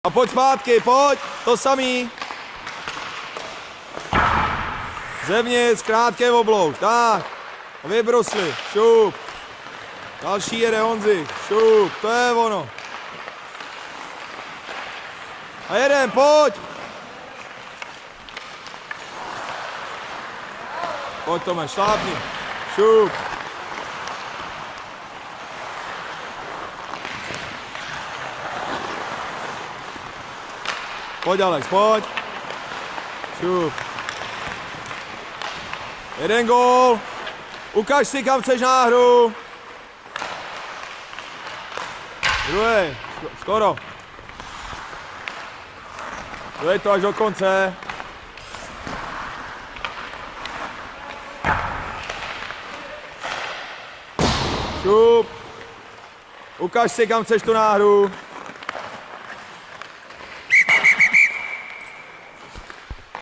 A pojď zpátky, pojď, to samý. Zevnitř, krátké oblouk, tak. A vybrusli, šup. Další jede Honzi, šup, to je ono. A jeden, pojď. Pojď Tome, šlápni, šup. Pojď Alex, pojď. Šup. Jeden gól. Ukaž si, kam chceš náhru. Druhý, skoro. Dej to až do konce. Šup. Ukaž si, kam chceš tu náhru.